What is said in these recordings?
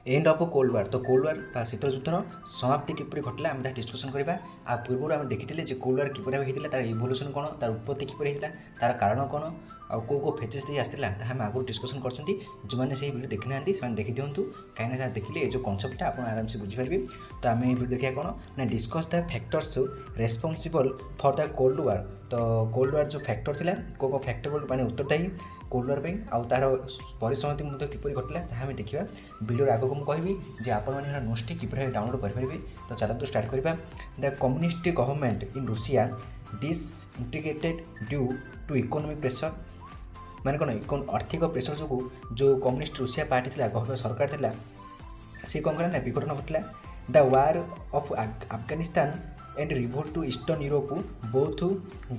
End of cold war तो cold war शीत युद्धर समाप्ति किपरि घटला आम डिस्कसन करवा आ पूर्व आम देखी कोल्ड वार किपरि होता तार इवोल्यूशन कौन तार उत्पत्ति किपरि होता तार कारण कौन आउ कौ कौ फेजेस दे आसाला आम आगुरी डिस्कसन कर जो मैंने से वीडियो देखी ना से देखी दिंतु कहीं देखिले जो कनसेप्टा आप आराम से बुझीपारे। तो आम वीडियो देखा कौन ना discuss the factors responsible for the cold war. तो कोल्ड वार जो फैक्टर थिला को फैक्टर माने उत्तरदायी कोल्ड वार आउ तार परिसमाप्ति मुद्दे किपरि घटला ताहा देखा वीडियो आगक मुझे कहबी जे आपण मैंने नोट्स किपरि डाउनलोड करेंगे। तो चलते स्टार्ट करवा। The communist government in Russia disintegrated due to economic pressure माने कौन आर्थिक प्रेशर जो जो कम्युनिस्ट रूसिया पार्टी थी सरकार थिला सी कौन कला विघटन घटला। The war of Afghanistan and revolt to eastern Europe both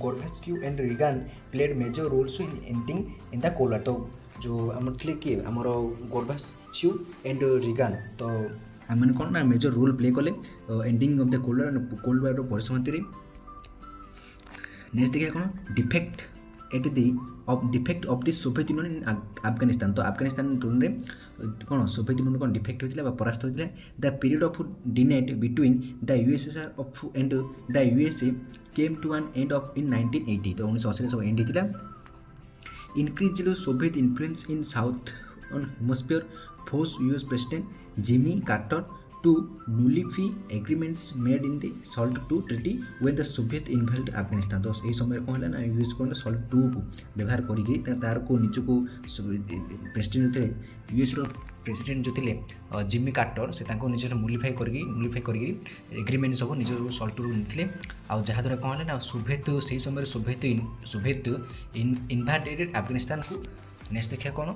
Gorbachev and Reagan played major roles in एंडिंग इन द कोल्ड वार। तो जो आम थे किए आमर गोर्बाचेव एंड रिगान तो आम कौन ना मेजर रोल प्ले कले एंडिंग ऑफ द कोल्ड वार परिसमाप्ति। नेक्स्ट देखिए कौन defect at the defect of the Soviet Union in Afghanistan. तो अफगानिस्तान तुलने कौन सोवियत यूनियन कौन डिफेक्ट होता है परास्त होता है। The period of detente between the USSR of and the USA came to an end of in 1980। तो 1980 सब एंड होता। Increase Soviet influence in southern hemisphere force US president Jimmy Carter to nullify agreements made in the SALT II treaty when the Soviet invaded Afghanistan। तो यही समय कौन है ना US कौन SALT II को व्यवहार करी तार को निज को प्रेसिडेंट थे यूएस प्रेसिडेंट जो थे जिमी कार्टर से निजर मुलिफाई कर एग्रीमेंट सब निज SALT II नहीं आ जहाँद्वारा कौन है ना सोवियत से समय सोवियत इनभाडेड अफगानिस्तान को। नेक्स्ट देखिए कौन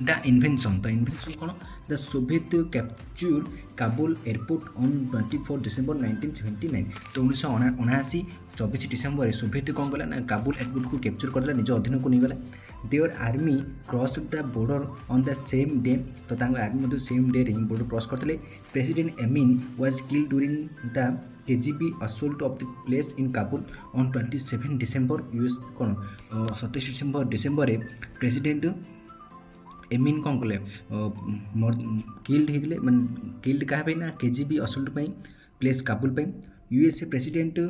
द इन्वेंशन। तो इन्वेंशन कौन the Soviet capture Kabul airport on 24 December 1979। तो 1979 24 डिसेम्बर सोवियत कौन कला ना काबुल एयरपोर्ट को कैप्चर करला निज अधीन को नहीं गला। Their army cross the border on the same day. तो army same day border cross करते। President Amin was killed during the KGB assault of the place in Kabul on 27 December. US कौन 27 डिसेम्बर प्रेसिडेंट एमिन कौन कले killed होते मैंने killed क्या ना KGB assault place Kabul पे। USA president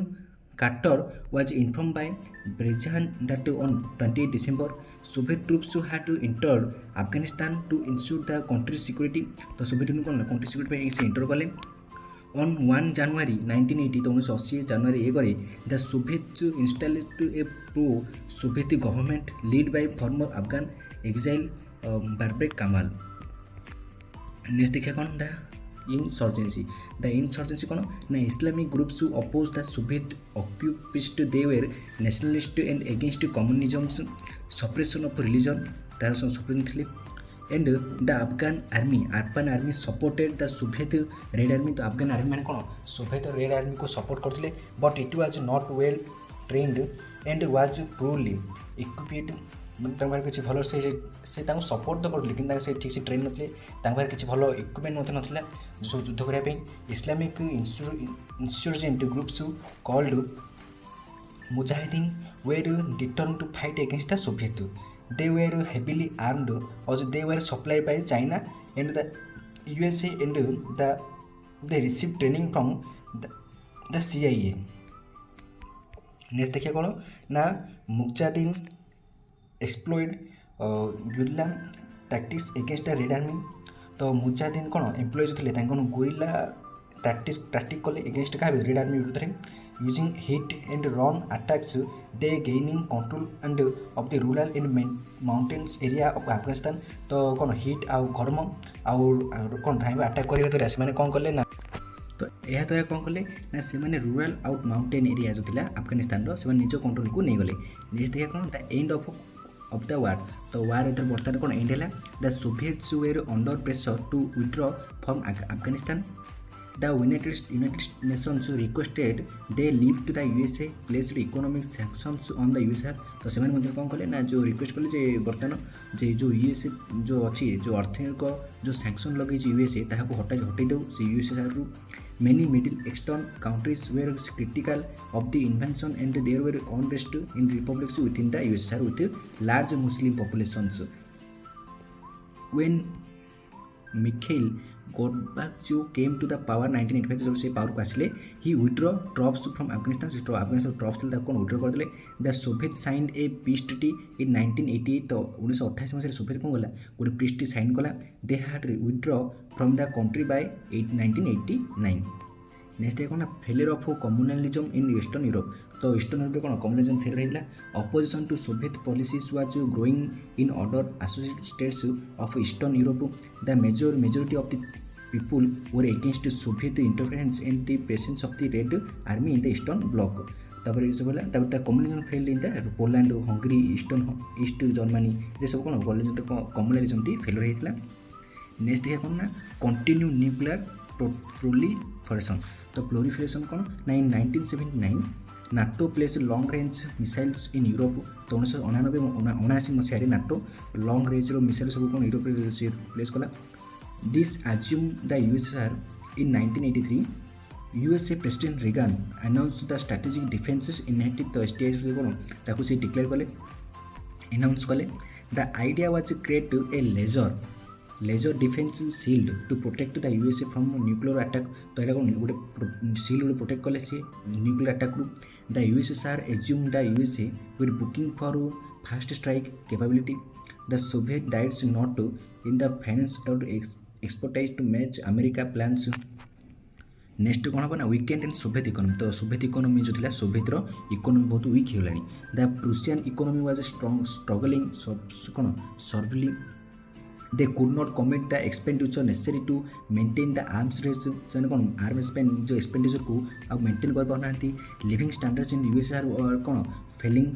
Carter was informed by Brezhnev that on 28 December Soviet troops had entered Afghanistan to ensure the country security. तो Soviet Union कौन कंट्री सिक्योरिटी से एंटर कले। ऑन 1 जनवरी 1980 तो 1980 जनवरी 1 the Soviet installed a pro Soviet government led by former Afghan exile Babrak Karmal. Next देखिए कौन the insurgency कौन ना Islamic groups opposed the Soviet occupation they were nationalist and against communism suppression of religion तार suppression थे। And the Afghan army supported the Soviet red army. तो Afghan army मैंने कौन Soviet red army को सपोर्ट करते but it was not well trained and was poorly equipped. किसी भल से सपोर्ट तो करते कि से ठीक से ट्रेन नथिले किसी भल इक्विपमेंट नाला जो सब युद्ध करने। Islamic insurgent groups called mujahideen were determined to fight against the Soviet. They were heavily armed और they were supplied by China and the USA and they received training from the CIA। Next देखिए कौन ना mujahideen exploited guerrilla tactics against the red army. तो mujahideen कौन employ जो थे guerrilla tactic कले against क्या रेड आर्मी विरुद्ध में using hit and run attacks they gaining control and of the rural and mountains area of Afghanistan. तो कौन हिट आउ घर्म आउ कौन धाइबा अटैक करने द्वारा से कौन कले ना तो यह द्वारा कौन कले ना से रूरल आउट माउंटेन एरिया जो था अफगानिस्तान से निज कंट्रोल को नहीं गले। नेक्स्ट देखिए कौन the end of the war. तो वार इधर बर्तमान कौन एंड है the Soviets were under pressure to withdraw from Afghanistan. The United Nations requested they leave to the USA placed economic sanctions on the USR. तो से कौन कले ना जो रिक्वेस्ट कले जे बर्तमान जे जो यूएसए जो अच्छी जो आर्थिक जो सैंक्शन लगे यूएसए ताको हटाई दो से यूएसआर रु। Many Middle Eastern countries were critical of the invasion and there were unrest in republics within the USSR with large Muslim populations. When Mikhail Gorbachev came to the power 1985 जब से power को आसिले ही withdraw troops from Afghanistan से Afghanistan troops थे कौन withdraw करदे the Soviet signed a peace treaty in 1988 तो 1988 मसीह सोवियत कौन गला गोटे पीस ट्रिटी साइन कला they had withdraw from the country by 1989 next कौन failure of communalism in eastern Europe तो ईस्टर्न यूरोप कौन कम्युनलिज्म फेलियर होता opposition to Soviet policies was growing in other associated states of eastern Europe the majority of the people were against Soviet interference and the presence of the Red Army in the Eastern Bloc. तापर सब बोला तापर the communism failed in the Poland Hungary east Germany ये सब कौन communalism T failure होता next देखिए कौन ना कंटिन्यू न्यूक्लियर प्रोलिफरेशन तो प्रोलिफरेशन कौन ना इन 1979 NATO place long range missiles in Europe तो 1999 मसीह नाटो लॉन्ग रेंज मिसाइल सब कौन यूरोप प्लेस कला This assumed the USSR in 1983. USA President Reagan announced the strategic defenses enacted the STS ताकू से declare कले अनाउंस कले the idea was to create a laser defence shield to protect the USA from nuclear attack तो एटा गोटे shield गोटे protect कले से न्यूक्लियर अटैक रु the USSR assumed the USA were booking for fast strike capability the Soviet diets not in the finance or expertise to match America plans. Next कौन हम ना वीकेंड इन सोवियत इकोनॉमी तो Soviet economy जो थी Soviet economy बहुत weak होगा the Russian economy was struggling कौन severely they could not commit the expenditure necessary to maintain the arms race से कौन आर्म स्पेंड जो एक्सपेंडिचर को आप मेंटेन कर पाना लिविंग स्टैंडर्ड्स इन यूएसआर कौन Fehling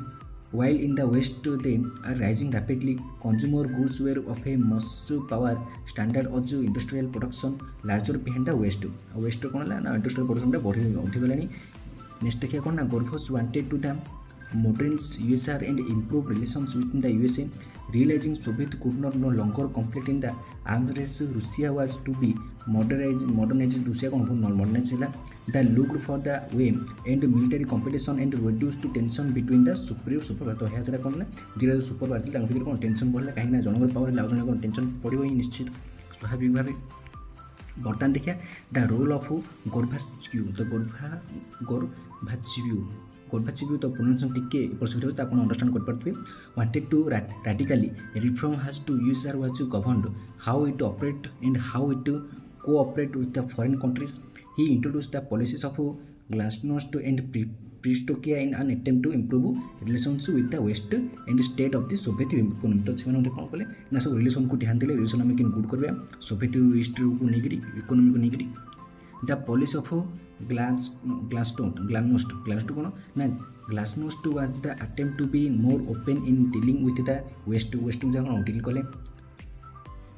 while in the west they are rising rapidly consumer goods were of a much power standard of industrial production larger behind the west कौन ना industrial production बढ़ी अधिक गलानी next देखिए कौन ना गोरफोस wanted to the modernize USSR and improve relations within the USA realizing Soviet could not no longer compete in the arms race Russia was to be modernized Russia कौन modernized होला the looked for the way and military competition and reduced to tension between the superior super तो है जरा कौन ना धीरे धीरे super party तांग भीतर कौन टेंशन बढ़ला कहीं ना जनगर पावर लाउ जन कौन टेंशन पड़िबो ही निश्चित स्वाभाविक भावे बर्तमान देखिए द रोल ऑफ गोरबाचेव तो गोरबाचेव तो प्रोनाउंसिएशन टिके पॉसिबल तो आप अंडरस्टैंड कर पारथिबे wanted to radically reform has to USSR was governed how it operate and how it cooperate with the foreign countries. He introduced the policies of glasnost and Pristokia in an attempt to improve relations with the West and state of the Soviet economy. तो से कौन कले ना सब relation को ध्यान देले relation में किन गुड करबे सोवियत हिस्ट्री को नेगरी इकोनॉमी को नेगरी द पॉलिसी ऑफ ग्लासnost कौन ना glasnost was the attempt to be more open in dealing with the west में कौन डील कले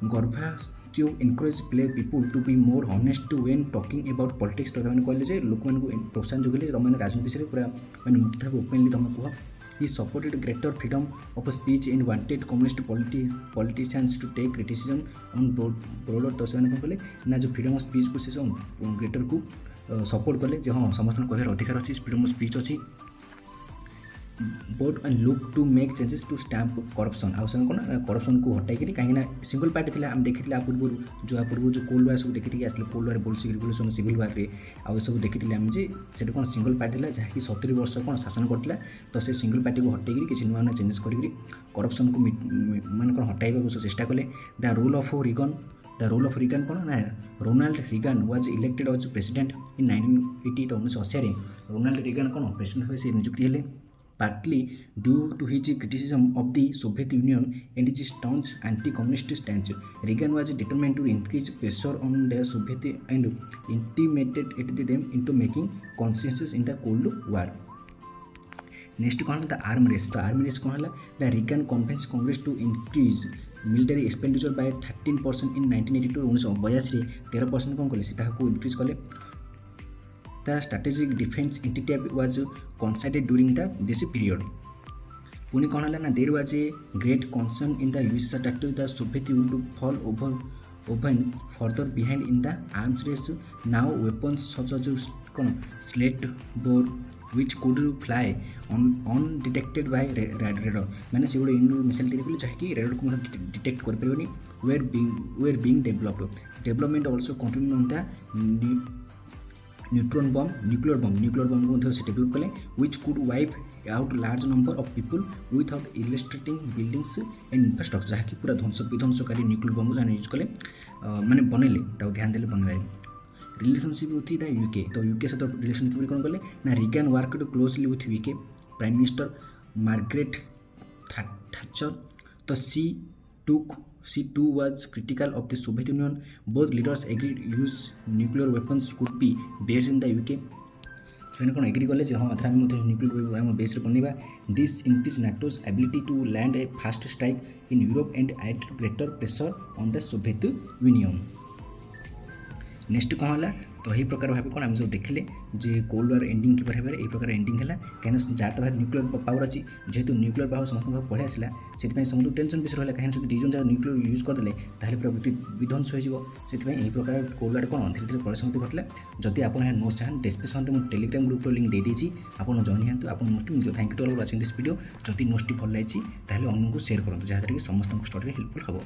Gorbachev encourage people to be more honest when talking about politics तो मैंने कहले लोक मान को प्रोत्साहन जोगले तुम राजनीति विषय पूरा मैंने मुक्त भाव ओपनली तुम कह he supported greater freedom of speech and wanted communist politicians to take criticism on broader तो से मैंने कहले ना जो फ्रीडम ऑफ स्पीच को से ग्रेटर को सपोर्ट कले जे हाँ समस्त कहर अधिकार अच्छी फ्रीडम ऑफ स्पीच अच्छी vote and look to make changes to stamp corruption out से कौन करप्शन को हटाई कहीं सिंगल पार्टी थी आम देखी पूर्व जो कोल्ड वार सब देखी आसले कोल्ड वार बोल रिवोल्यूशन सिविल वार में आउ सब देखी आम जे कौन सिंगल पार्टी था जहाँकि 70 वर्ष कौन शासन करता तो से सिंगल पार्टी को हटाई किसी नुआ नुआ चेंजेस कर करप्शन को मान कौन हटाइबा चेष्टा कले द रोल ऑफ रिगन कौन ना Ronald Reagan was elected as president in 1980 तो 1980 रोनाल्ड रिगन कौन प्रेसिडेंट भाव से नियुक्ति हेले partly due to his criticism of the Soviet Union and his staunch anti-communist stance. Reagan was determined to increase pressure on the Soviet and intimidated them into making concessions in the Cold War. Next कौन the arm race तो arm race कौन है the Reagan convinced Congress to increase military expenditure by 13% in 1982 1982 13% कौन कले सीधा को increase कले The strategic defense entity was considered during this period. पुणी कौन है ना there was a great concern in the USSR that the Soviet would fall even further behind in the arms race. Now weapons such as slate bore which could fly undetected by radar माने से गोटे Indo missile तैयारी कले जहाँकि raider को detect कर were being developed. Development also continued on the neutron bomb nuclear bomb को से डेवलप कले which could wipe out large number of people without illustrating buildings and infrastructure जहाँकि पूरा विध्वंसकारी न्यूक्लियर बम को जहाँ यूज कले माने बनैले ताऊ ध्यान देले बनवाई रिलेशनशिप विथ द यूके तो यूके सहित रिलेशन किपरि कौन कले ना Reagan worked closely with UK prime minister Margaret Thatcher तो she too was critical of the Soviet Union. Both leaders agreed use nuclear weapons could be based in the UK. ସେମାନେ କ'ଣ agri କଲେ ଯେ ହଁ ଏଥର ଆମେ ମଧ୍ୟ ନ୍ୟୁକ୍ଲିୟର ଆମ ବେସ୍ରେ ବନେଇବା this increase NATO's ability to land a first strike in Europe and add greater pressure on the Soviet Union. Next कौन है तो यही प्रकार भाव कौन आम सब देखिले जे कोल्ड वार एंडिंग किपर भाव यही प्रकार एंडिंग है कहीं जहाँ तो भाई न्यूक्लियर पावर अच्छी जेहेतु न्यूक्लियर पावर समस्त भाव पढ़ी आसला से समझ टेंशन विषय रहा कहीं दुई जन जहाँ न्यूक्लियर यूज करदे ताहले पूरा विध्वंस हो यही प्रकार कोल्ड वार कौन धीरे धीरे परिसमाप्ति घटला। जदि आप नोट्स चाहें डिस्क्रिप्शन में टेलीग्राम ग्रुप लिंक दे देती आप जॉइन हाँ आप most thank you to all watching this video. जदि नोट्स भल लगी ताहले अन्य को शेयर करूँ जहाँद्वारा कि समस्त स्टडी हेल्पफुल हम।